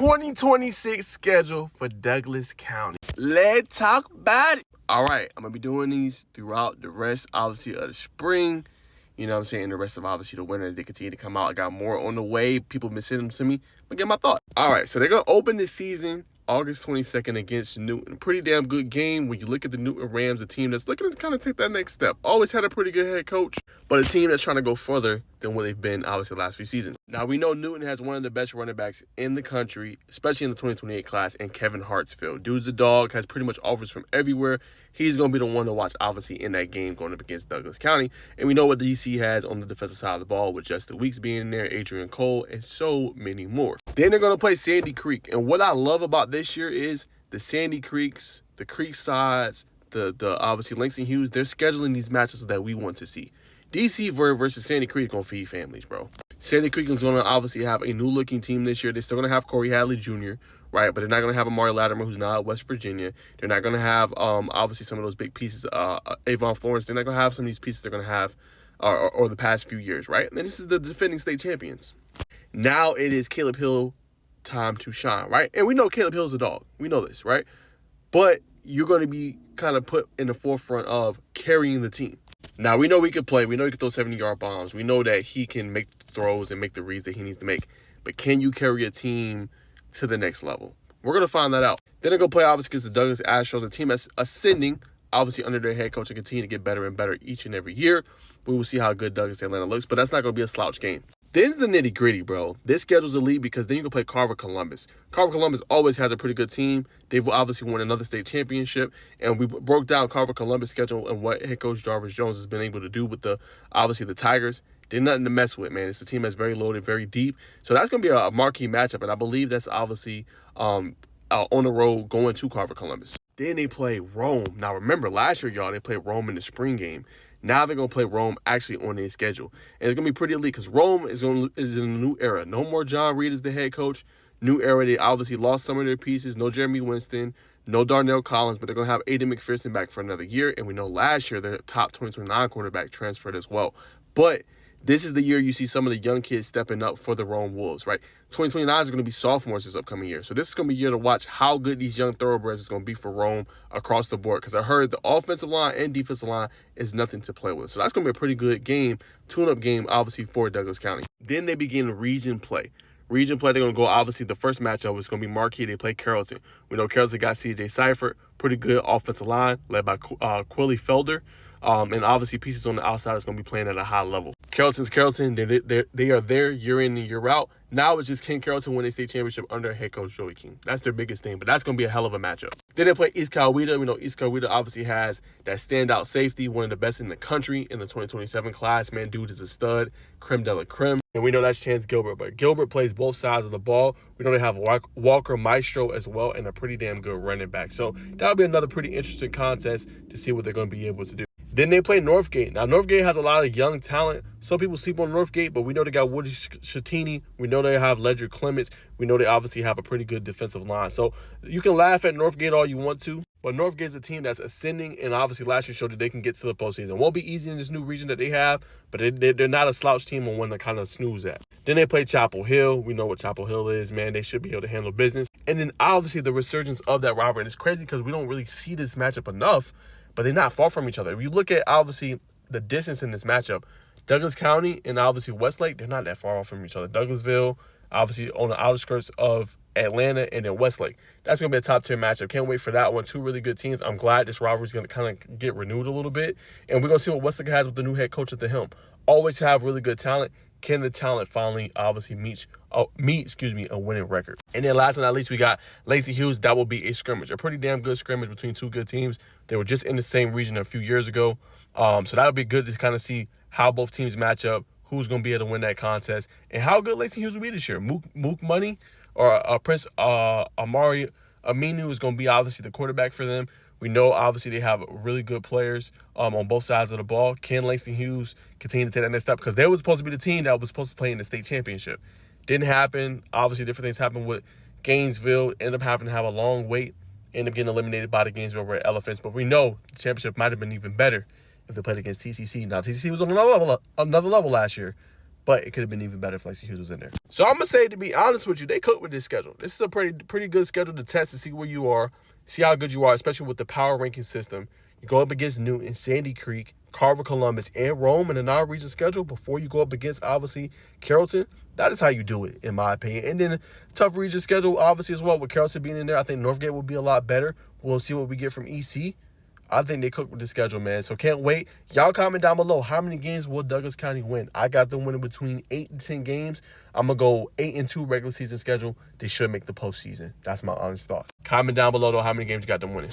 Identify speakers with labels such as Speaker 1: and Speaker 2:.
Speaker 1: 2026 schedule for Douglas County. Let's talk about it. All right, I'm going to be doing these throughout the rest, obviously, of the spring. You know what I'm saying? The rest of, obviously, the winter as they continue to come out. I got more on the way. People have been sending them to me. But get my thoughts. All right, so they're going to open this season August 22nd against Newton. Pretty damn good game when you look at the Newton Rams, a team that's looking to kind of take that next step. Always had a pretty good head coach, but a team that's trying to go further than what they've been, obviously, the last few seasons. Now, we know Newton has one of the best running backs in the country, especially in the 2028 class, and Kevin Hartsfield. Dude's a dog, has pretty much offers from everywhere. He's going to be the one to watch, obviously, in that game going up against Douglas County. And we know what DC has on the defensive side of the ball with Justin Weeks being in there, Adrian Cole, and so many more. Then they're going to play Sandy Creek. And what I love about this year is the Sandy Creeks, the Creek Sides, the obviously Langston Hughes, they're scheduling these matchups that we want to see. DC versus Sandy Creek is going to feed families, bro. Sandy Creek is going to obviously have a new-looking team this year. They're still going to have Corey Hadley Jr., right? But they're not going to have Amari Latimer, who's not at West Virginia. They're not going to have, obviously, some of those big pieces, Avon Florence. They're not going to have some of these pieces they're going to have or the past few years, right? And this is the defending state champions. Now it is Caleb Hill time to shine, right? And we know Caleb Hill's a dog. We know this, right? But you're going to be kind of put in the forefront of carrying the team. Now, we know we could play. We know he can throw 70-yard bombs. We know that he can make the throws and make the reads that he needs to make. But can you carry a team to the next level? We're going to find that out. Then they're going to play, obviously, against the Douglas Astros, a team that's ascending, obviously, under their head coach and continue to get better and better each and every year. We will see how good Douglas Atlanta looks, but that's not going to be a slouch game. This is the nitty-gritty, bro. This schedule's elite because then you can play Carver Columbus. Carver Columbus always has a pretty good team. They've obviously won another state championship, and we broke down Carver Columbus' schedule and what head coach Jarvis Jones has been able to do with the Tigers. They're nothing to mess with, man. It's a team that's very loaded, very deep. So that's going to be a marquee matchup, and I believe that's obviously on the road going to Carver Columbus. Then they play Rome. Now, remember, last year, y'all, they played Rome in the spring game. Now they're going to play Rome actually on their schedule. And it's going to be pretty elite because Rome is in a new era. No more John Reed as the head coach. New era. They obviously lost some of their pieces. No Jeremy Winston. No Darnell Collins. But they're going to have Aiden McPherson back for another year. And we know last year their top 2029 quarterback transferred as well. But this is the year you see some of the young kids stepping up for the Rome Wolves, right? 2029 is going to be sophomores this upcoming year. So this is going to be a year to watch how good these young thoroughbreds is going to be for Rome across the board. Because I heard the offensive line and defensive line is nothing to play with. So that's going to be a pretty good game, tune-up game, obviously, for Douglas County. Then they begin region play. Region play, they're going to go, obviously, the first matchup is going to be Marquee. They play Carrollton. We know Carrollton got C.J. Seifert, pretty good offensive line, led by Quilly Felder. And obviously pieces on the outside is going to be playing at a high level. Carrollton's Carrollton. They are there year in and year out. Now it's just can Carrollton win a state championship under head coach Joey King. That's their biggest thing, but that's going to be a hell of a matchup. Then they play East Coweta. We know East Coweta obviously has that standout safety, one of the best in the country in the 2027 class. Man, dude is a stud, creme de la creme. And we know that's Chance Gilbert, but Gilbert plays both sides of the ball. We know they have Walker Maestro as well and a pretty damn good running back. So that'll be another pretty interesting contest to see what they're going to be able to do. Then they play Northgate. Now, Northgate has a lot of young talent. Some people sleep on Northgate, but we know they got Woody Shattini. We know they have Ledger Clements. We know they obviously have a pretty good defensive line. So you can laugh at Northgate all you want to, but Northgate's a team that's ascending, and obviously last year showed that they can get to the postseason. It won't be easy in this new region that they have, but they're not a slouch team on one to kind of snooze at. Then they play Chapel Hill. We know what Chapel Hill is, man. They should be able to handle business. And then obviously the resurgence of that rivalry. And it's crazy because we don't really see this matchup enough, but they're not far from each other. If you look at, obviously, the distance in this matchup, Douglas County and obviously Westlake, they're not that far off from each other. Douglasville, obviously, on the outskirts of Atlanta, and then Westlake. That's going to be a top-tier matchup. Can't wait for that one. Two really good teams. I'm glad this rivalry is going to kind of get renewed a little bit. And we're going to see what Westlake has with the new head coach at the helm. Always have really good talent. Can the talent finally obviously meet a winning record? And then last but not least, we got Langston Hughes. That will be a scrimmage, a pretty damn good scrimmage between two good teams. They were just in the same region a few years ago. So that'll be good to kind of see how both teams match up, who's going to be able to win that contest, and how good Langston Hughes will be this year. Mook Money or Prince Amari Aminu is going to be obviously the quarterback for them. We know, obviously, they have really good players on both sides of the ball. Can Langston Hughes continue to take that next step? Because they were supposed to be the team that was supposed to play in the state championship. Didn't happen. Obviously, different things happened with Gainesville. Ended up having to have a long wait. Ended up getting eliminated by the Gainesville Red Elephants. But we know the championship might have been even better if they played against TCC. Now, TCC was on another level last year. But it could have been even better if Lexi Hughes was in there. So I'm going to say, to be honest with you, they cooked with this schedule. This is a pretty good schedule to test to see where you are, see how good you are, especially with the power ranking system. You go up against Newton, Sandy Creek, Carver, Columbus, and Rome in the non-region schedule before you go up against, obviously, Carrollton. That is how you do it, in my opinion. And then tough region schedule, obviously, as well, with Carrollton being in there. I think Northgate will be a lot better. We'll see what we get from EC. I think they cooked with the schedule, man. So can't wait. Y'all comment down below, how many games will Douglas County win? I got them winning between 8 and 10 games. I'm going to go 8-2 regular season schedule. They should make the postseason. That's my honest thought. Comment down below, though, how many games you got them winning.